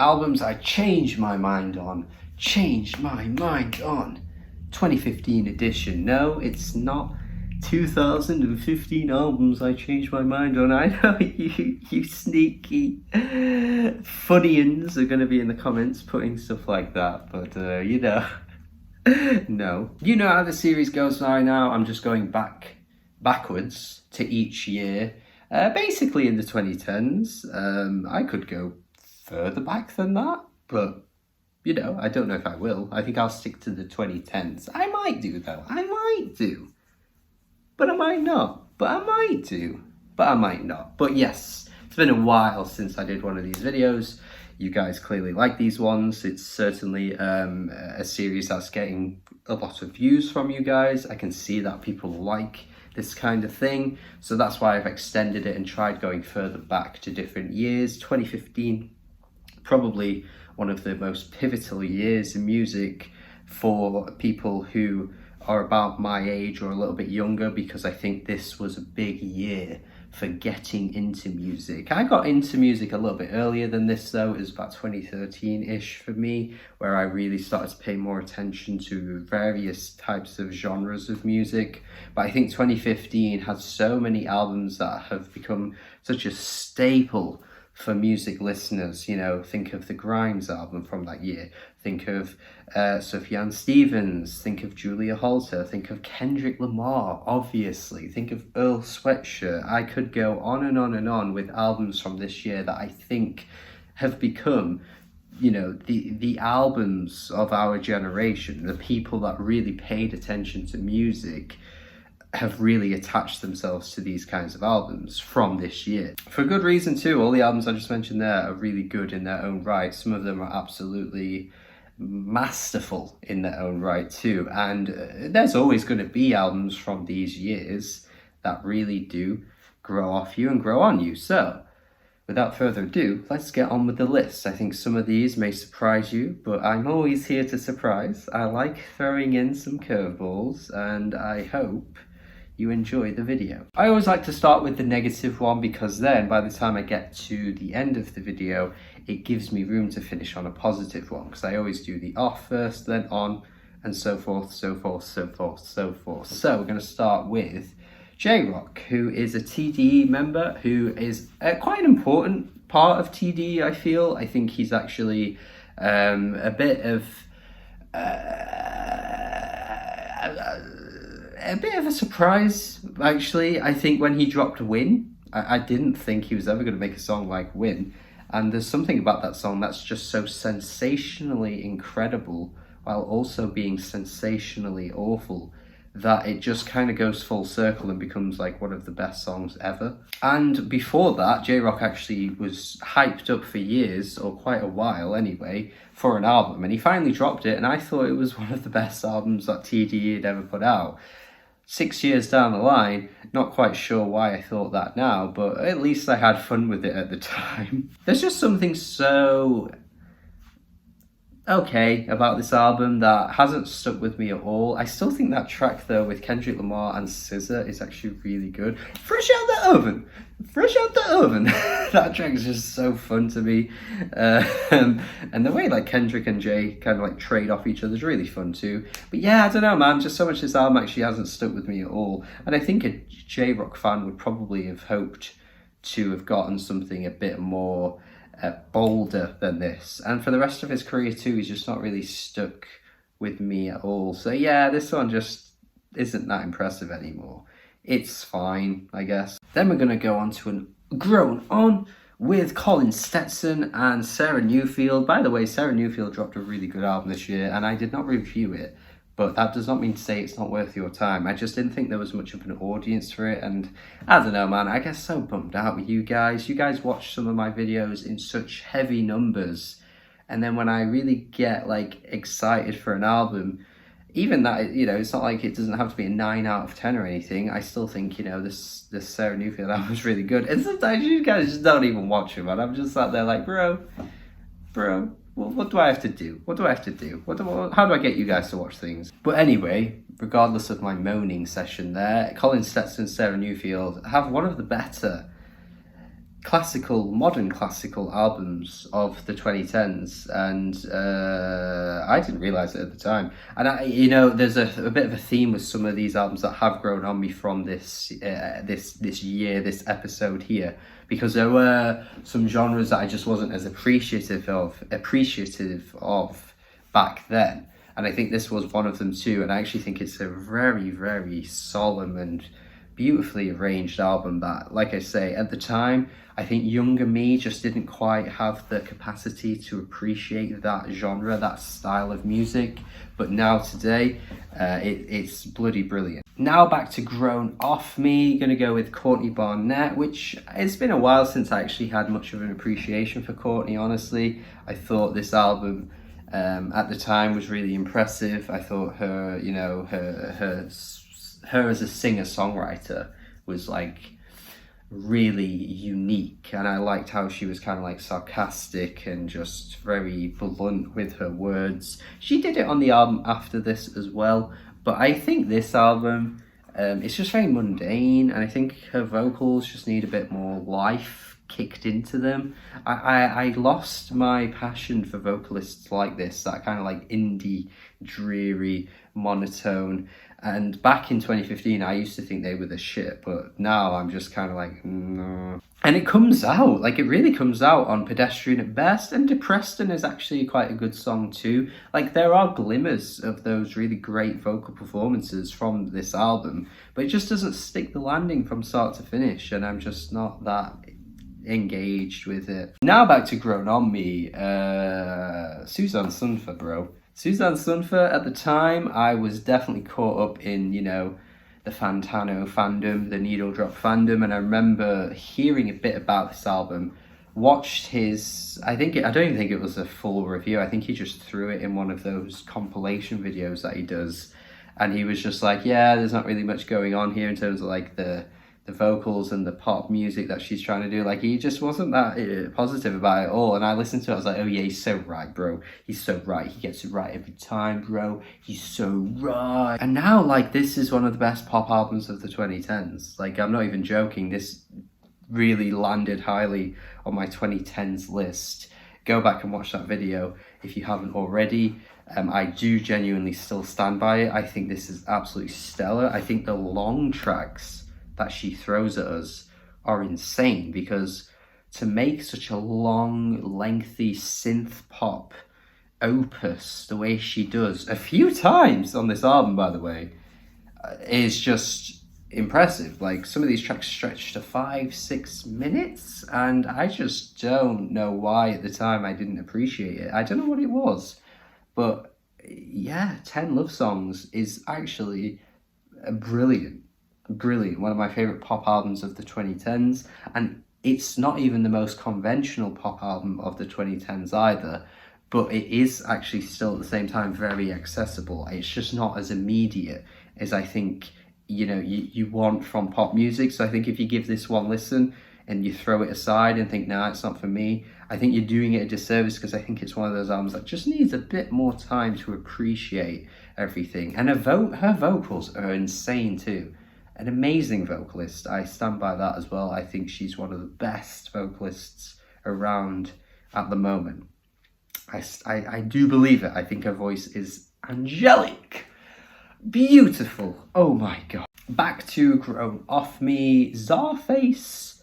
albums I changed my mind on. 2015 edition. No, it's not 2015 albums I changed my mind on. I know you sneaky funnians are going to be in the comments putting stuff like that, but you know, no. You know how the series goes by now. I'm just going backwards to each year, basically in the 2010s. I could go further back than that, but you know, I don't know if I will. I think I'll stick to the 2010s. I might do though. I might do. But I might not. But I might do. But I might not. But yes, it's been a while since I did one of these videos. You guys clearly like these ones. It's certainly a series that's getting a lot of views from you guys. I can see that people like this kind of thing. So that's why I've extended it and tried going further back to different years. 2015, probably one of the most pivotal years in music for people who are about my age or a little bit younger, because I think this was a big year for getting into music. I got into music a little bit earlier than this though. It was about 2013-ish for me, where I really started to pay more attention to various types of genres of music. But I think 2015 had so many albums that have become such a staple for music listeners. You know, think of the Grimes album from that year, think of Sufjan Stevens, think of Julia Holter, think of Kendrick Lamar, obviously, think of Earl Sweatshirt. I could go on and on and on with albums from this year that I think have become, you know, the albums of our generation. The people that really paid attention to music have really attached themselves to these kinds of albums from this year. For good reason too. All the albums I just mentioned there are really good in their own right. Some of them are absolutely masterful in their own right too. And there's always going to be albums from these years that really do grow off you and grow on you. So without further ado, let's get on with the list. I think some of these may surprise you, but I'm always here to surprise. I like throwing in some curveballs, and I hope you enjoy the video. I always like to start with the negative one, because then by the time I get to the end of the video, it gives me room to finish on a positive one, because I always do the off first, then on, and so forth, so forth, so forth, so forth. So we're going to start with J-Rock, who is a TDE member, who is quite an important part of TDE, I feel. I think he's actually a bit of a surprise, actually. I think when he dropped Win, I didn't think he was ever going to make a song like Win. And there's something about that song that's just so sensationally incredible, while also being sensationally awful, that it just kind of goes full circle and becomes like one of the best songs ever. And before that, J-Rock actually was hyped up for years, or quite a while anyway, for an album. And he finally dropped it, and I thought it was one of the best albums that TDE had ever put out. 6 years down the line, not quite sure why I thought that now, but at least I had fun with it at the time. There's just something so okay about this album that hasn't stuck with me at all. I still think that track though with Kendrick Lamar and SZA is actually really good. Fresh out the oven! Fresh out the oven! That track is just so fun to me. And the way like Kendrick and Jay kind of like trade off each other is really fun too. But yeah, I don't know, man, just so much of this album actually hasn't stuck with me at all. And I think a J-Rock fan would probably have hoped to have gotten something a bit more bolder than this. And for the rest of his career too, he's just not really stuck with me at all. So yeah, this one just isn't that impressive anymore. It's fine, I guess. Then we're going to go on to an Grown On with Colin Stetson and Sarah Newfield. By the way, Sarah Newfield dropped a really good album this year, and I did not review it, but that does not mean to say it's not worth your time. I just didn't think there was much of an audience for it, and I don't know, man, I get so bummed out with you guys. You guys watch some of my videos in such heavy numbers, and then when I really get like excited for an album, even that, you know, it's not like it doesn't have to be a 9 out of 10 or anything. I still think, you know, this Sarah Newfield album was really good. And sometimes you guys just don't even watch it, man. I'm just sat there like, bro, well, what do I have to do? What do I have to do? How do I get you guys to watch things? But anyway, regardless of my moaning session there, Colin Stetson and Sarah Newfield have one of the better modern classical albums of the 2010s, and I didn't realize it at the time. And there's a bit of a theme with some of these albums that have grown on me from this episode here, because there were some genres that I just wasn't as appreciative of back then, and I think this was one of them too. And I actually think it's a very, very solemn and beautifully arranged album that, like I say, at the time, I think younger me just didn't quite have the capacity to appreciate that genre, that style of music. But now today, it's bloody brilliant. Now back to Grown Off Me, gonna go with Courtney Barnett, which it's been a while since I actually had much of an appreciation for Courtney, honestly. I thought this album at the time was really impressive. I thought her, her as a singer-songwriter was like really unique, and I liked how she was kind of like sarcastic and just very blunt with her words. She did it on the album after this as well, but I think this album, it's just very mundane, and I think her vocals just need a bit more life kicked into them. I lost my passion for vocalists like this, that kind of like indie, dreary, monotone. And back in 2015, I used to think they were the shit, but now I'm just kind of like, no. And it comes out, like it really comes out on Pedestrian at best, and Depreston is actually quite a good song too. Like there are glimmers of those really great vocal performances from this album, but it just doesn't stick the landing from start to finish, and I'm just not that engaged with it. Now back to Grown On Me, Susanne Sundfor, bro. Susanne Sundfor, at the time, I was definitely caught up in, the Fantano fandom, the Needle Drop fandom, and I remember hearing a bit about this album, watched his, I don't even think it was a full review, I think he just threw it in one of those compilation videos that he does, and he was just like, yeah, there's not really much going on here in terms of like the vocals and the pop music that she's trying to do. Like he just wasn't that positive about it all, and I listened to it, I was like, oh yeah, he's so right, bro, he's so right, he gets it right every time, bro, he's so right. And now, like, this is one of the best pop albums of the 2010s. Like, I'm not even joking, this really landed highly on my 2010s list. Go back and watch that video if you haven't already. I do genuinely still stand by it. I think this is absolutely stellar. I think the long tracks that she throws at us are insane, because to make such a long, lengthy synth pop opus the way she does a few times on this album, by the way, is just impressive. Like, some of these tracks stretch to 5-6 minutes, and I just don't know why at the time I didn't appreciate it. I don't know what it was, but yeah, 10 Love Songs is actually brilliant. One of my favorite pop albums of the 2010s, and it's not even the most conventional pop album of the 2010s either, but it is actually still at the same time very accessible. It's just not as immediate as I think you want from pop music. So I think if you give this one listen and you throw it aside and think, nah, it's not for me, I think you're doing it a disservice, because I think it's one of those albums that just needs a bit more time to appreciate everything. And her vocals are insane too. An amazing vocalist. I stand by that as well. I think she's one of the best vocalists around at the moment. I do believe it. I think her voice is angelic. Beautiful. Oh my god. Back to Grown Off Me. Czarface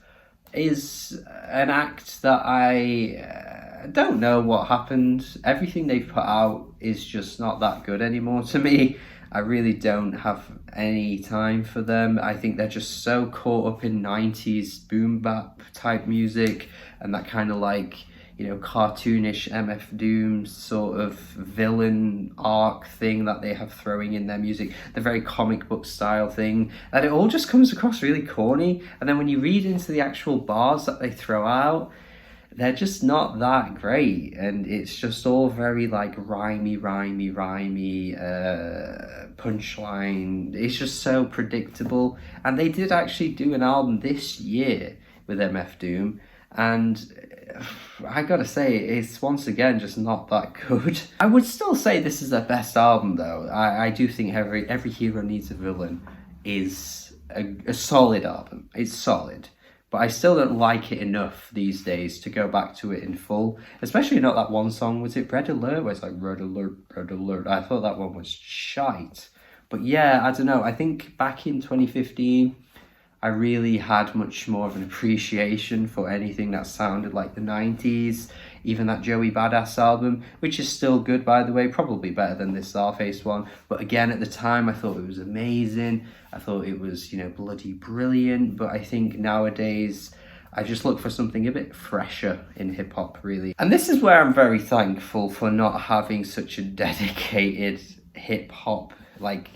is an act that I don't know what happened. Everything they've put out is just not that good anymore to me. I really don't have any time for them. I think they're just so caught up in 90s boom bap type music, and that kind of like, cartoonish MF Doom sort of villain arc thing that they have throwing in their music, the very comic book style thing, and it all just comes across really corny. And then when you read into the actual bars that they throw out, they're just not that great, and it's just all very like rhymey punchline. It's just so predictable. And they did actually do an album this year with MF Doom, and I gotta say, it's once again just not that good. I would still say this is their best album though. I do think Every Hero Needs a Villain is a solid album. It's solid. but I still don't like it enough these days to go back to it in full, especially not that one song, was it Red Alert, where it's like Red Alert, Red Alert. I thought that one was shite. But yeah, I don't know, I think back in 2015, I really had much more of an appreciation for anything that sounded like the 90s, even that Joey Badass album, which is still good, by the way, probably better than this Czarface one. But again, at the time, I thought it was amazing. I thought it was, you know, bloody brilliant. But I think nowadays, I just look for something a bit fresher in hip hop, really. And this is where I'm very thankful for not having such a dedicated hip hop, like,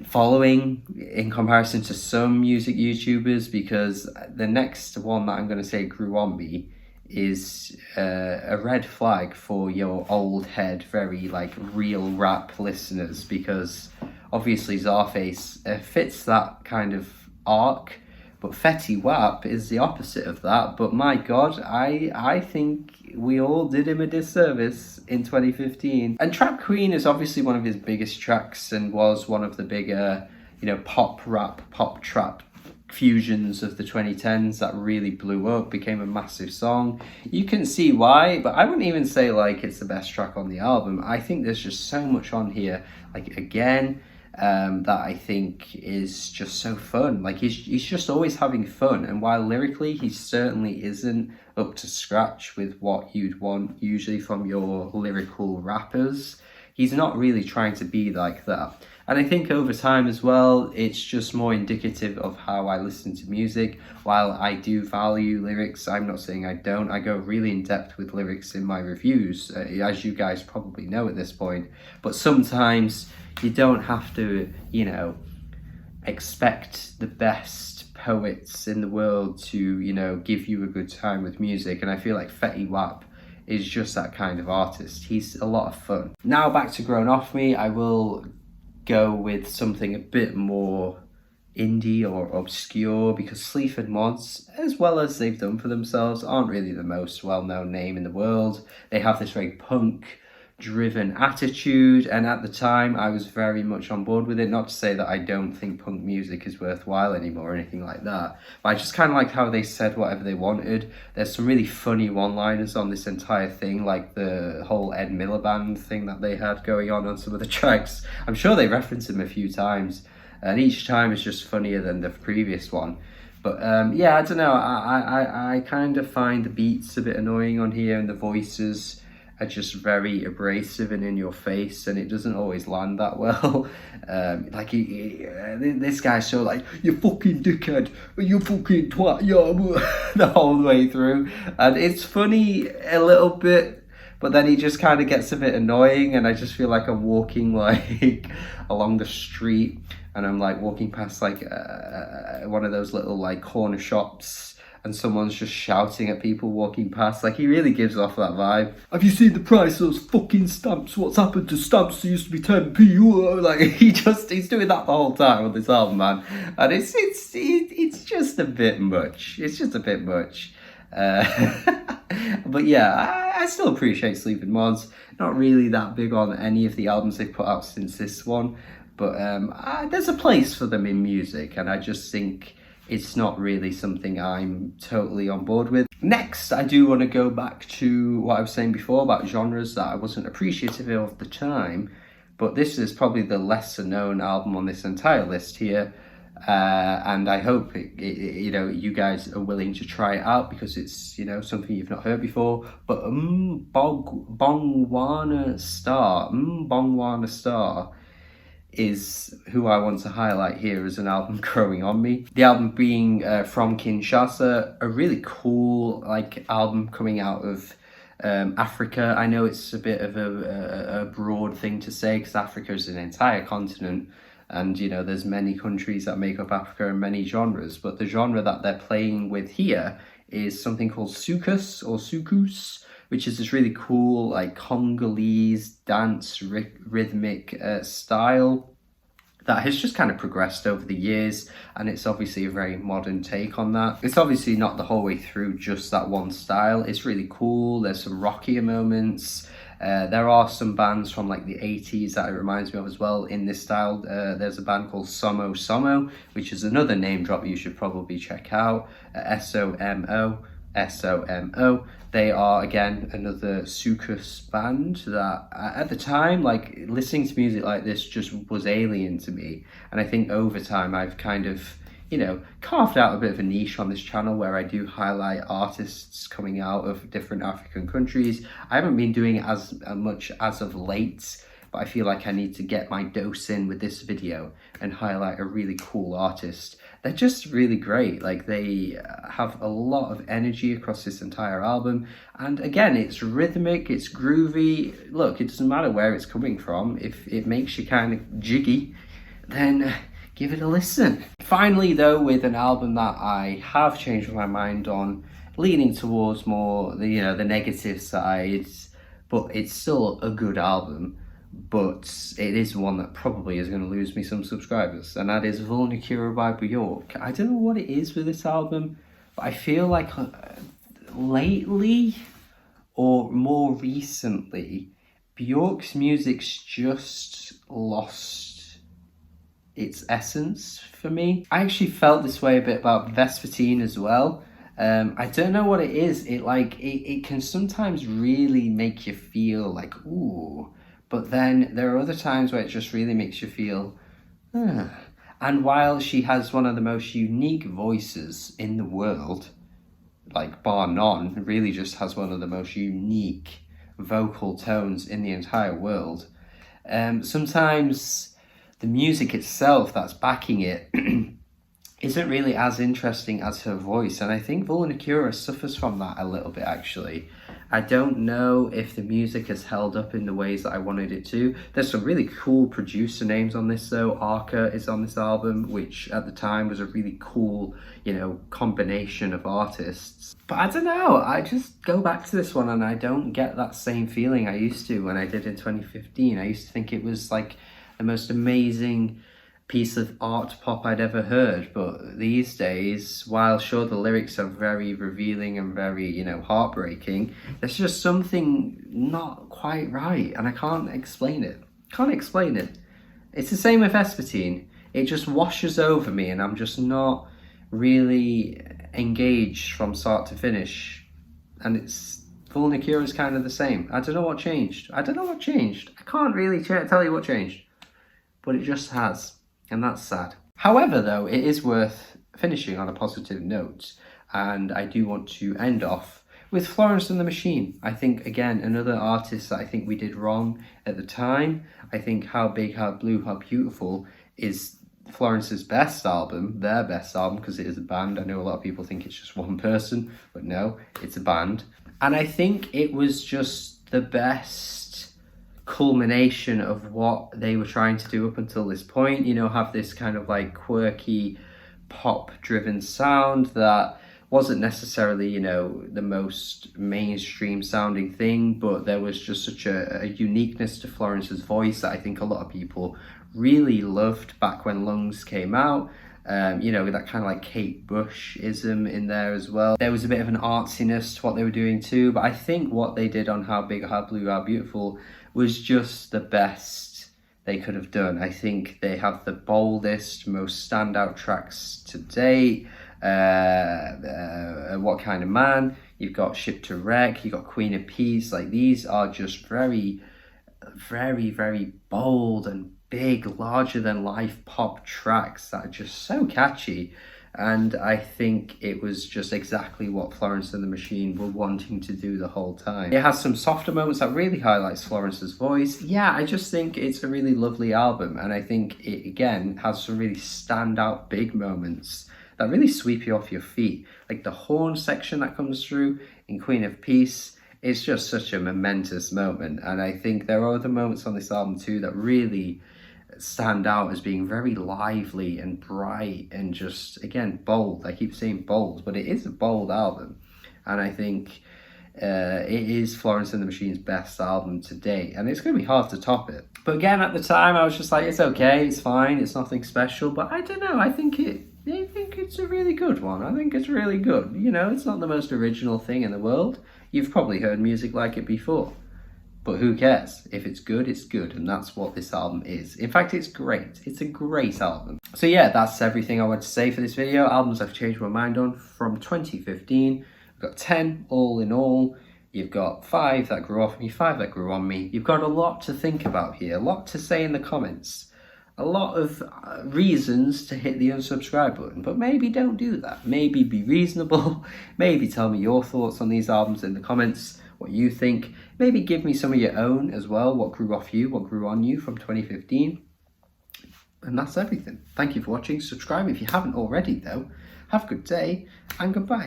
following in comparison to some music YouTubers, because the next one that I'm going to say grew on me is a red flag for your old head, very like real rap listeners, because obviously Czarface fits that kind of arc, but Fetty Wap is the opposite of that. But my God, I think we all did him a disservice in 2015. And Trap Queen is obviously one of his biggest tracks and was one of the bigger, you know, pop rap, pop trap fusions of the 2010s that really blew up, became a massive song. You can see why, but I wouldn't even say like it's the best track on the album. I think there's just so much on here, like again, that I think is just so fun. Like he's just always having fun, and while lyrically he certainly isn't up to scratch with what you'd want usually from your lyrical rappers, he's not really trying to be like that. And I think over time as well, it's just more indicative of how I listen to music. While I do value lyrics, I'm not saying I don't. I go really in depth with lyrics in my reviews, as you guys probably know at this point. But sometimes you don't have to, you know, expect the best poets in the world to, you know, give you a good time with music. And I feel like Fetty Wap is just that kind of artist. He's a lot of fun. Now back to Grown Off Me, I will go with something a bit more indie or obscure, because Sleaford Mods, as well as they've done for themselves, aren't really the most well-known name in the world. They have this very punk driven attitude, and at the time I was very much on board with it. Not to say that I don't think punk music is worthwhile anymore or anything like that, but I just kind of liked how they said whatever they wanted. There's some really funny one-liners on this entire thing, like the whole Ed Miliband thing that they had going on some of the tracks. I'm sure they reference him a few times, and each time is just funnier than the previous one. But yeah, I don't know, I kind of find the beats a bit annoying on here, and the voices are just very abrasive and in your face, and it doesn't always land that well. Like this guy's so like, you fucking dickhead, you fucking twat, yo, the whole way through, and it's funny a little bit, but then he just kind of gets a bit annoying, and I just feel like I'm walking like along the street, and I'm like walking past like one of those little like corner shops, and someone's just shouting at people walking past. Like, he really gives off that vibe. Have you seen the price of those fucking stamps? What's happened to stamps that used to be 10p? Like, he's doing that the whole time on this album, man. And it's just a bit much. It's just a bit much. But yeah, I still appreciate Sleaford Mods. Not really that big on any of the albums they've put out since this one, but there's a place for them in music, and I just think it's not really something I'm totally on board with. Next, I do want to go back to what I was saying before about genres that I wasn't appreciative of at the time, but this is probably the lesser known album on this entire list here, and I hope you know, you guys are willing to try it out, because it's, you know, something you've not heard before. But Mbongwana Star is who I want to highlight here as an album growing on me. The album being from Kinshasa, a really cool like album coming out of Africa. I know it's a bit of a broad thing to say, because Africa is an entire continent, and you know, there's many countries that make up Africa and many genres, but the genre that they're playing with here is something called soukous or soukous, which is this really cool like Congolese dance rhythmic style that has just kind of progressed over the years, and it's obviously a very modern take on that. It's obviously not the whole way through just that one style. It's really cool. There's some rockier moments. There are some bands from like the 80s that it reminds me of as well in this style. There's a band called Somo Somo, which is another name drop you should probably check out. SOMO. They are again another soukous band that at the time, like, listening to music like this just was alien to me, and I think over time I've kind of, you know, carved out a bit of a niche on this channel where I do highlight artists coming out of different African countries. I haven't been doing it as much as of late, but I feel like I need to get my dose in with this video and highlight a really cool artist. They're just really great. Like, they have a lot of energy across this entire album. And again, it's rhythmic, it's groovy. Look, it doesn't matter where it's coming from. If it makes you kind of jiggy, then give it a listen. Finally though, with an album that I have changed my mind on, leaning towards more the, you know, the negative side, but it's still a good album. But it is one that probably is going to lose me some subscribers, and that is Vulnicura by Bjork. I don't know what it is with this album, but I feel like lately, or more recently, Bjork's music's just lost its essence for me. I actually felt this way a bit about Vespertine as well. I don't know what it is. It can sometimes really make you feel like, ooh. But then there are other times where it just really makes you feel, And while she has one of the most unique voices in the world, like bar none, really just has one of the most unique vocal tones in the entire world, sometimes the music itself that's backing it isn't really as interesting as her voice. And I think Vulnicura suffers from that a little bit, actually. I don't know if the music has held up in the ways that I wanted it to. There's some really cool producer names on this though. Arca is on this album, which at the time was a really cool, you know, combination of artists. But I don't know, I just go back to this one and I don't get that same feeling I used to when I did in 2015. I used to think it was like the most amazing piece of art pop I'd ever heard, but these days, while sure the lyrics are very revealing and very, you know, heartbreaking, there's just something not quite right, and I can't explain it. It's the same with Vespertine. It just washes over me and I'm just not really engaged from start to finish, and it's Vulnicura is kind of the same. I don't know what changed. I can't really tell you what changed, but it just has. And that's sad. However, though, it is worth finishing on a positive note, and I do want to end off with Florence and the Machine. I think, again, another artist that I think we did wrong at the time. I think How Big, How Blue, How Beautiful is Florence's best album, their best album, because it is a band. I know a lot of people think it's just one person, but no, it's a band. And I think it was just the best culmination of what they were trying to do up until this point, you know, have this kind of like quirky pop driven sound that wasn't necessarily, you know, the most mainstream sounding thing, but there was just such a uniqueness to Florence's voice that I think a lot of people really loved back when Lungs came out. You know, that kind of like Kate Bush-ism in there as well. There was a bit of an artsiness to what they were doing too, but I think what they did on How Big, How Blue, How Beautiful was just the best they could have done. I think they have the boldest, most standout tracks to date. What Kind of Man, you've got Ship to Wreck, you've got Queen of Peace. Like, these are just very, very, very bold and big, larger than life pop tracks that are just so catchy. And I think it was just exactly what Florence and the Machine were wanting to do the whole time. It has some softer moments that really highlights Florence's voice. Yeah, I just think it's a really lovely album, and I think it again has some really standout big moments that really sweep you off your feet. Like the horn section that comes through in Queen of Peace, it's just such a momentous moment. And I think there are other moments on this album too that really stand out as being very lively and bright and just, again, bold. I keep saying bold, but it is a bold album. And I think it is Florence and the Machine's best album to date, and it's going to be hard to top it. But again, at the time, I was just like, it's okay, it's fine, it's nothing special. But I don't know, I think it's a really good one. I think it's really good. You know, it's not the most original thing in the world. You've probably heard music like it before. But who cares? If it's good, it's good, and that's what this album is. In fact, it's great. It's a great album. So yeah, that's everything I want to say for this video. Albums I've changed my mind on from 2015. I've got 10 all in all. You've got 5 that grew off me, 5 that grew on me. You've got a lot to think about here, a lot to say in the comments. A lot of reasons to hit the unsubscribe button, but maybe don't do that. Maybe be reasonable. Maybe tell me your thoughts on these albums in the comments, what you think. Maybe give me some of your own as well, what grew off you, what grew on you from 2015. And that's everything. Thank you for watching. Subscribe if you haven't already though. Have a good day and goodbye.